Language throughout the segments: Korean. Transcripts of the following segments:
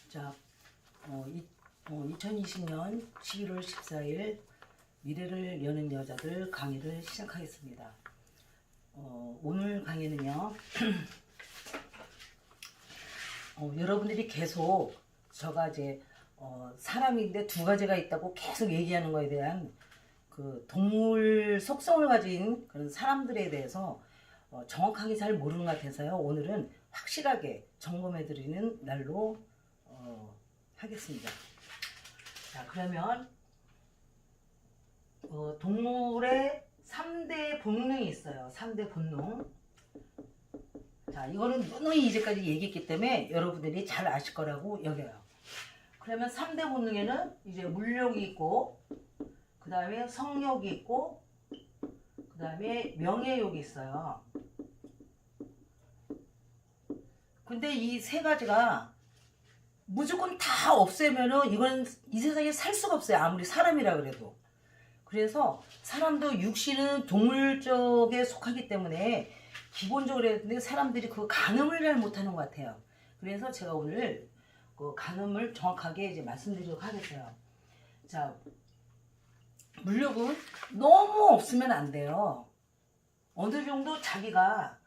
자, 2020년 11월 14일 미래를 여는 여자들 강의를 시작하겠습니다. 오늘 강의는요, 여러분들이 계속 제가 이제 사람인데 두 가지가 있다고 계속 얘기하는 거에 대한 그 동물 속성을 가진 그런 사람들에 대해서 정확하게 잘 모르는 것 같아서요. 오늘은 확실하게 점검해 드리는 날로 하겠습니다. 자, 그러면 동물의 3대 본능이 있어요. 3대 본능. 자, 이거는 누누이 이제까지 얘기했기 때문에 여러분들이 잘 아실 거라고 여겨요. 그러면 3대 본능에는 이제 물욕이 있고, 그 다음에 성욕이 있고, 그 다음에 명예욕이 있어요. 근데 이 세 가지가 무조건 다 없애면은 이건 이 세상에 살 수가 없어요. 아무리 사람이라 그래도. 그래서 사람도 육신은 동물 쪽에 속하기 때문에 기본적으로 했는데 사람들이 그 가늠을 잘 못하는 것 같아요. 그래서 제가 오늘 그 가늠을 정확하게 이제 말씀드리도록 하겠어요. 자, 물욕은 너무 없으면 안 돼요. 어느 정도 자기가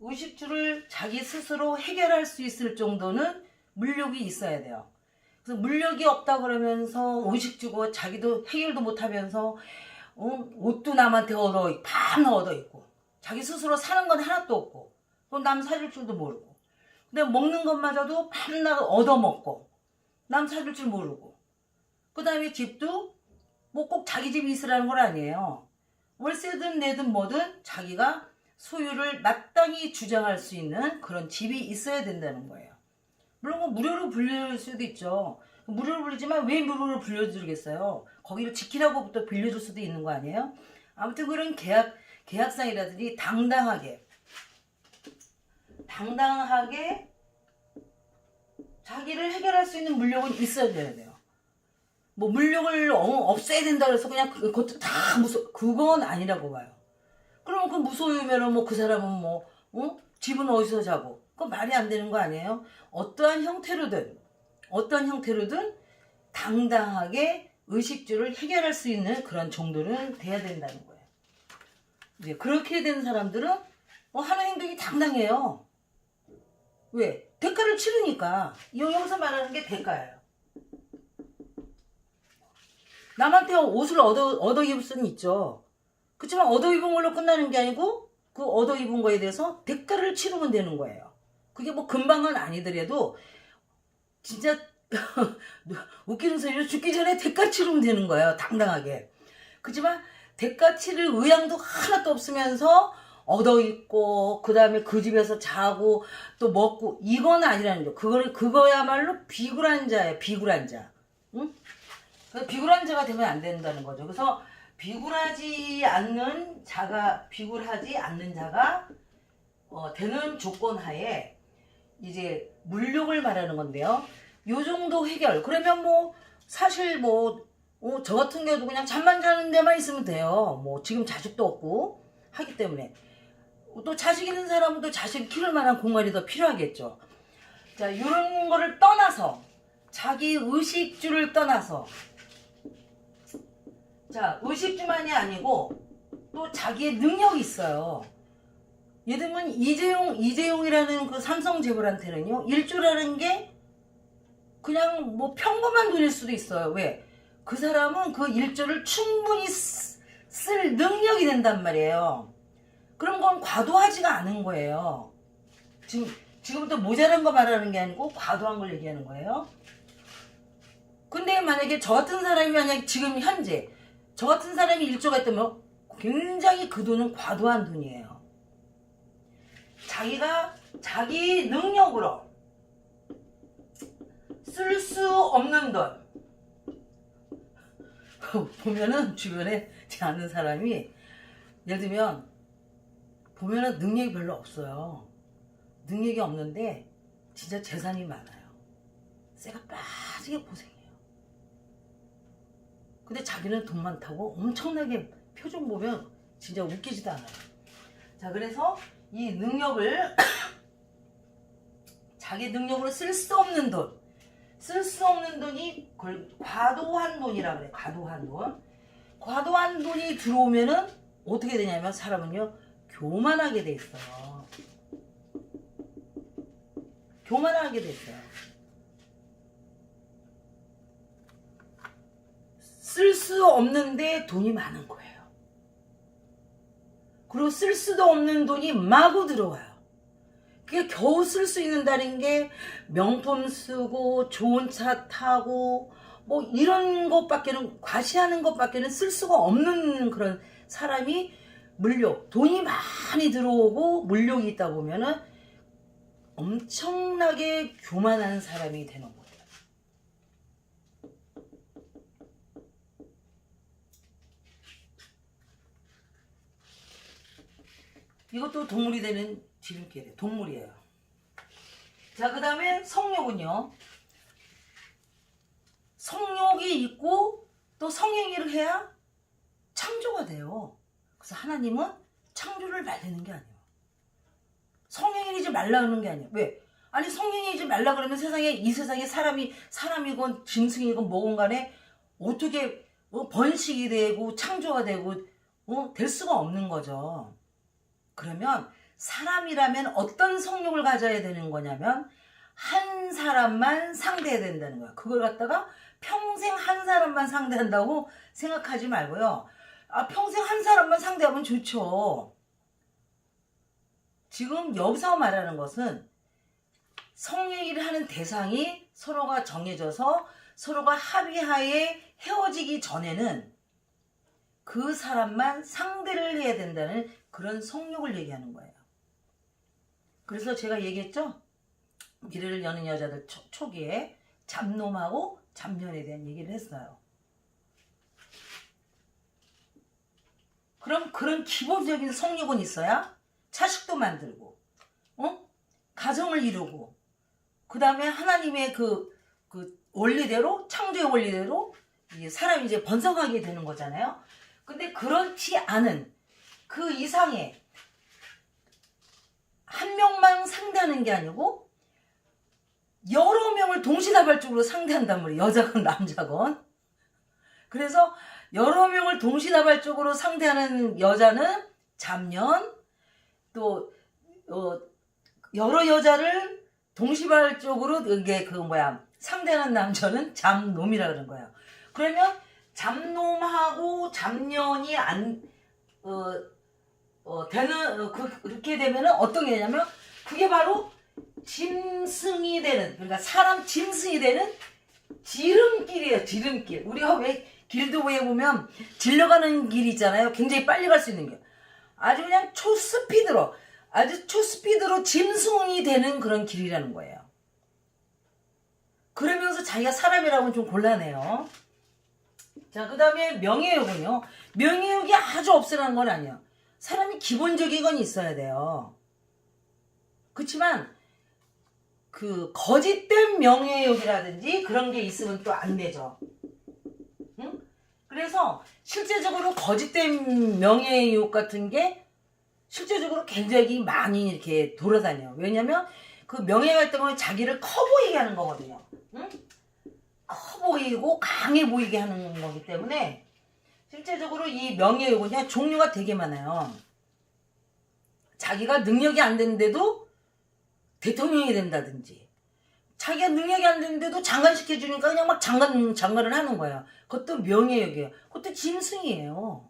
의식주를 자기 스스로 해결할 수 있을 정도는 물욕이 있어야 돼요. 그래서 물욕이 없다 그러면서 의식주고 자기도 해결도 못하면서 옷도 남한테 밤 얻어 입고 자기 스스로 사는 건 하나도 없고 또 남 사줄 줄도 모르고 근데 먹는 것마저도 밤낮 얻어 먹고 남 사줄 줄 모르고 그 다음에 집도 뭐 꼭 자기 집이 있으라는 건 아니에요. 월세든 내든 뭐든 자기가 소유를 마땅히 주장할 수 있는 그런 집이 있어야 된다는 거예요. 물론 뭐 무료로 빌려줄 수도 있죠. 무료로 빌리지만 왜 무료로 빌려주겠어요? 거기를 지키라고부터 빌려줄 수도 있는 거 아니에요? 아무튼 그런 계약상이라든지 당당하게 자기를 해결할 수 있는 물욕은 있어야 돼요. 뭐 물욕을 없애야 된다 그래서 그냥 그것도 다 그건 아니라고 봐요. 그러면 그 무소유면은 뭐 그 사람은 집은 어디서 자고 그건 말이 안 되는 거 아니에요? 어떠한 형태로든 당당하게 의식주를 해결할 수 있는 그런 정도는 돼야 된다는 거예요. 이제 그렇게 된 사람들은 하는 행동이 당당해요. 왜? 대가를 치르니까. 여기서 말하는 게 대가예요. 남한테 옷을 얻어 입을 수는 있죠. 그렇지만 얻어 입은 걸로 끝나는 게 아니고 그 얻어 입은 거에 대해서 대가를 치르면 되는 거예요. 그게 뭐 금방은 아니더라도 진짜 웃기는 소리로 죽기 전에 대가 치르면 되는 거예요. 당당하게. 그렇지만 대가 치를 의향도 하나도 없으면서 얻어 입고 그 다음에 그 집에서 자고 또 먹고 이건 아니라는 거예요. 그거야말로 비굴한 자. 응? 비굴한 자가 되면 안 된다는 거죠. 그래서 비굴하지 않는 자가 되는 조건 하에 이제 물욕을 말하는 건데요. 요 정도 해결. 그러면 사실 저 같은 경우도 그냥 잠만 자는 데만 있으면 돼요. 지금 자식도 없고 하기 때문에 또 자식 있는 사람은 또 자식 키울 만한 공간이 더 필요하겠죠. 자, 이런 거를 떠나서 자기 의식주를 떠나서 자, 의식주만이 아니고 또 자기의 능력이 있어요. 예를 들면 이재용이라는 그 삼성 재벌한테는요, 일주라는 게 그냥 평범한 돈일 수도 있어요. 왜? 그 사람은 그 일조를 충분히 쓸 능력이 된단 말이에요. 그런 건 과도하지가 않은 거예요. 지금부터 모자란 거 말하는 게 아니고 과도한 걸 얘기하는 거예요. 근데 만약에 저 같은 사람이 지금 현재 저 같은 사람이 일조가 있다면 굉장히 그 돈은 과도한 돈이에요. 자기가 자기 능력으로 쓸 수 없는 돈. 보면은 주변에 제 아는 사람이 예를 들면 보면은 능력이 별로 없어요. 능력이 없는데 진짜 재산이 많아요. 쇠가 빠지게 고생해요. 근데 자기는 돈 많다고 엄청나게 표정 보면 진짜 웃기지도 않아요. 자, 그래서 이 능력을 자기 능력으로 쓸 수 없는 돈, 쓸 수 없는 돈이 그걸 과도한 돈이라 그래. 과도한 돈. 과도한 돈이 들어오면은 어떻게 되냐면 사람은요 교만하게 돼 있어요. 교만하게 돼 있어요. 쓸 수 없는데 돈이 많은 거예요. 그리고 쓸 수도 없는 돈이 마구 들어와요. 그게 겨우 쓸 수 있는다는 게 명품 쓰고 좋은 차 타고 뭐 이런 것밖에는 과시하는 것밖에는 쓸 수가 없는 그런 사람이 물욕, 돈이 많이 들어오고 물욕이 있다 보면은 엄청나게 교만한 사람이 되는 거예요. 이것도 동물이 되는 지름길이에요. 동물이에요. 자, 그 다음에 성욕은요. 성욕이 있고 또 성행위를 해야 창조가 돼요. 그래서 하나님은 창조를 말리는 게 아니에요. 성행위하지 말라는 게 아니에요. 왜? 아니 성행위하지 말라 그러면 이 세상에 사람이건 짐승이건 뭐건 간에 어떻게 번식이 되고 창조가 되고 될 수가 없는 거죠. 그러면 사람이라면 어떤 성욕을 가져야 되는 거냐면 한 사람만 상대해야 된다는 거야. 그걸 갖다가 평생 한 사람만 상대한다고 생각하지 말고요. 평생 한 사람만 상대하면 좋죠. 지금 여기서 말하는 것은 성얘기를 하는 대상이 서로가 정해져서 서로가 합의하에 헤어지기 전에는 그 사람만 상대를 해야 된다는 그런 성욕을 얘기하는 거예요. 그래서 제가 얘기했죠. 미래를 여는 여자들 초기에 잡놈하고 잡년에 대한 얘기를 했어요. 그럼 그런 기본적인 성욕은 있어야 자식도 만들고 가정을 이루고 그 다음에 하나님의 그 원리대로 창조의 원리대로 사람이 이제 번성하게 되는 거잖아요. 근데 그렇지 않은 그 이상의 한 명만 상대하는 게 아니고 여러 명을 동시다발적으로 상대한단 말이에요. 여자건 남자건. 그래서 여러 명을 동시다발적으로 상대하는 여자는 잡년, 또 여러 여자를 동시발적으로 이게 상대하는 남자는 잡놈이라 그런 거예요. 그러면 잡놈하고 잡년이 그렇게 되면은 어떤 게 되냐면 그게 바로 짐승이 되는, 그러니까 사람 짐승이 되는 지름길이에요. 지름길. 우리가 왜 길도보에 보면 질러가는 길 있잖아요. 굉장히 빨리 갈 수 있는 길. 아주 그냥 초스피드로 짐승이 되는 그런 길이라는 거예요. 그러면서 자기가 사람이라고는 좀 곤란해요. 자, 그 다음에 명예욕은요. 명예욕이 아주 없으라는 건 아니에요. 사람이 기본적인 건 있어야 돼요. 그렇지만 그 거짓된 명예욕이라든지 그런 게 있으면 또 안 되죠. 응? 그래서 실제적으로 거짓된 명예욕 같은 게 실제적으로 굉장히 많이 이렇게 돌아다녀요. 왜냐면 그 명예가 때문에 자기를 커 보이게 하는 거거든요. 응? 커 보이고 강해 보이게 하는 거기 때문에 실제적으로 이 명예욕은 종류가 되게 많아요. 자기가 능력이 안 되는데도 대통령이 된다든지, 자기가 능력이 안 되는데도 장관 시켜주니까 그냥 막 장관을 하는 거예요. 그것도 명예욕이에요. 그것도 짐승이에요.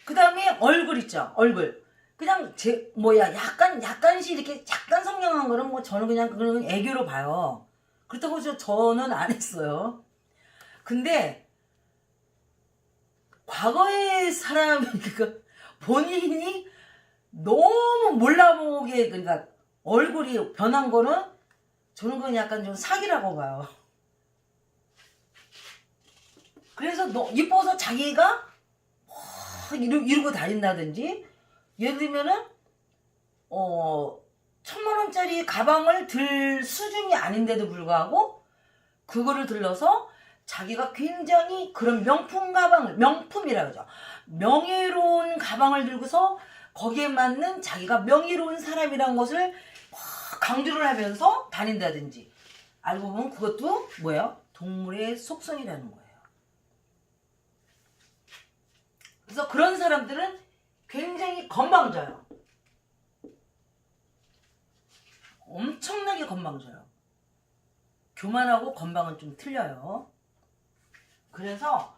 그 다음에 얼굴 있죠. 얼굴. 그냥 약간씩 이렇게 약간 성령한 거는 저는 그냥 애교로 봐요. 그렇다고 저는 안 했어요. 근데 과거의 사람 본인이 너무 몰라보게 그러니까 얼굴이 변한 거는 저는 그건 약간 좀 사기라고 봐요. 그래서 이뻐서 자기가 이러고 다닌다든지, 예를 들면은 1,000,000원짜리 가방을 들 수준이 아닌데도 불구하고 그거를 들러서 자기가 굉장히 그런 명품 가방을, 명품이라 그러죠. 명예로운 가방을 들고서 거기에 맞는 자기가 명예로운 사람이라는 것을 막 강조를 하면서 다닌다든지, 알고 보면 그것도 뭐예요? 동물의 속성이라는 거예요. 그래서 그런 사람들은 굉장히 건방져요. 엄청나게 건방져요. 교만하고 건방은 좀 틀려요. 그래서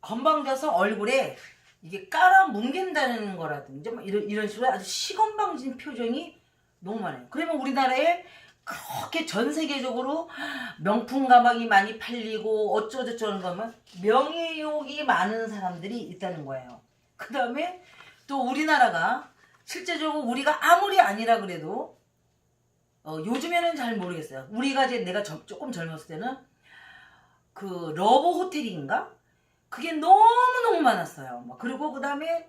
건방져서 얼굴에 이게 깔아뭉갠다는 거라든지 뭐 이런 식으로 아주 시건방진 표정이 너무 많아요. 그러면 우리나라에 그렇게 전 세계적으로 명품 가방이 많이 팔리고 어쩌고저쩌는 거면 명예욕이 많은 사람들이 있다는 거예요. 그 다음에 또 우리나라가 실제적으로 우리가 아무리 아니라 그래도 요즘에는 잘 모르겠어요. 우리가 이제 내가 조금 젊었을 때는 그 러브 호텔인가? 그게 너무너무 많았어요. 그리고 그 다음에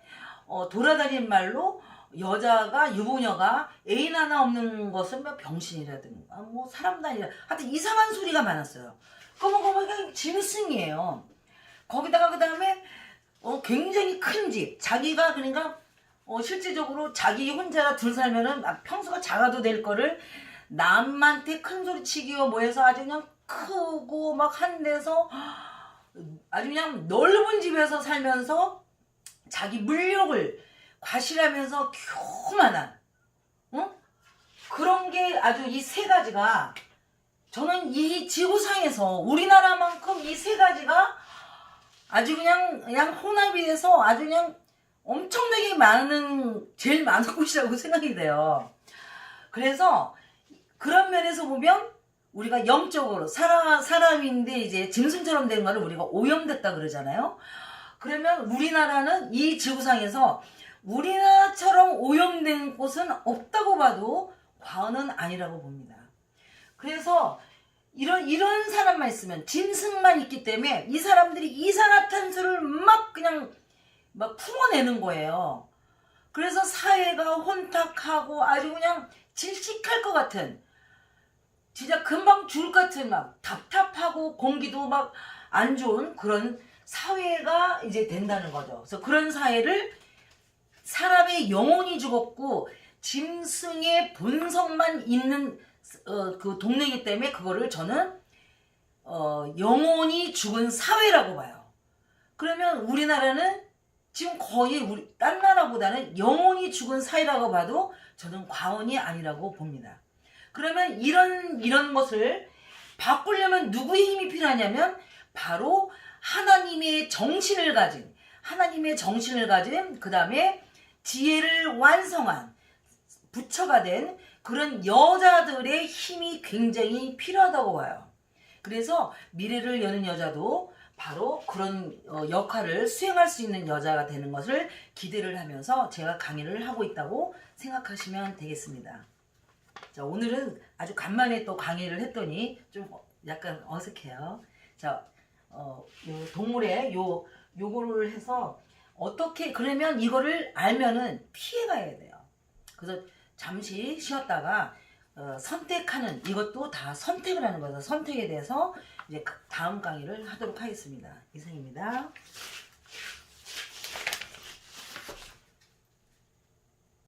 돌아다니는 말로 여자가 유부녀가 애인 하나 없는 것은 뭐 병신이라든가 뭐 사람도 아니라 하여튼 이상한 소리가 많았어요. 그거 그냥 짐승이에요. 거기다가 그 다음에 굉장히 큰 집, 자기가 그러니까 실제적으로 자기 혼자 둘 살면은 평소가 작아도 될 거를 남한테 큰 소리 치기요 뭐 해서 아주 그냥 크고 막 한 데서 아주 그냥 넓은 집에서 살면서 자기 물욕을 과실하면서 교만한 그런 게 아주 이 세 가지가, 저는 이 지구상에서 우리나라만큼 이 세 가지가 아주 그냥 혼합이 돼서 아주 그냥 엄청나게 제일 많은 곳이라고 생각이 돼요. 그래서 그런 면에서 보면 우리가 영적으로 사람인데 이제 짐승처럼 된 거를 우리가 오염됐다 그러잖아요. 그러면 우리나라는 이 지구상에서 우리나라처럼 오염된 곳은 없다고 봐도 과언은 아니라고 봅니다. 그래서 이런 사람만 있으면, 짐승만 있기 때문에 이 사람들이 이산화탄소를 막 풀어내는 거예요. 그래서 사회가 혼탁하고 아주 그냥 질식할 것 같은, 진짜 금방 죽을 것 같은 막 답답하고 공기도 막 안 좋은 그런 사회가 이제 된다는 거죠. 그래서 그런 사회를 사람의 영혼이 죽었고 짐승의 본성만 있는 그 동네이기 때문에 그거를 저는 영혼이 죽은 사회라고 봐요. 그러면 우리나라는 지금 거의 딴 나라보다는 영혼이 죽은 사회라고 봐도 저는 과언이 아니라고 봅니다. 그러면 이런 것을 바꾸려면 누구의 힘이 필요하냐면 바로 하나님의 정신을 가진 그 다음에 지혜를 완성한 부처가 된 그런 여자들의 힘이 굉장히 필요하다고 봐요. 그래서 미래를 여는 여자도 바로 그런 역할을 수행할 수 있는 여자가 되는 것을 기대를 하면서 제가 강의를 하고 있다고 생각하시면 되겠습니다. 자, 오늘은 아주 간만에 또 강의를 했더니 좀 약간 어색해요. 자, 요 동물의 요거를 해서 어떻게, 그러면 이거를 알면은 피해가야 돼요. 그래서 잠시 쉬었다가 선택하는, 이것도 다 선택을 하는 거죠. 선택에 대해서 이제 다음 강의를 하도록 하겠습니다. 이상입니다.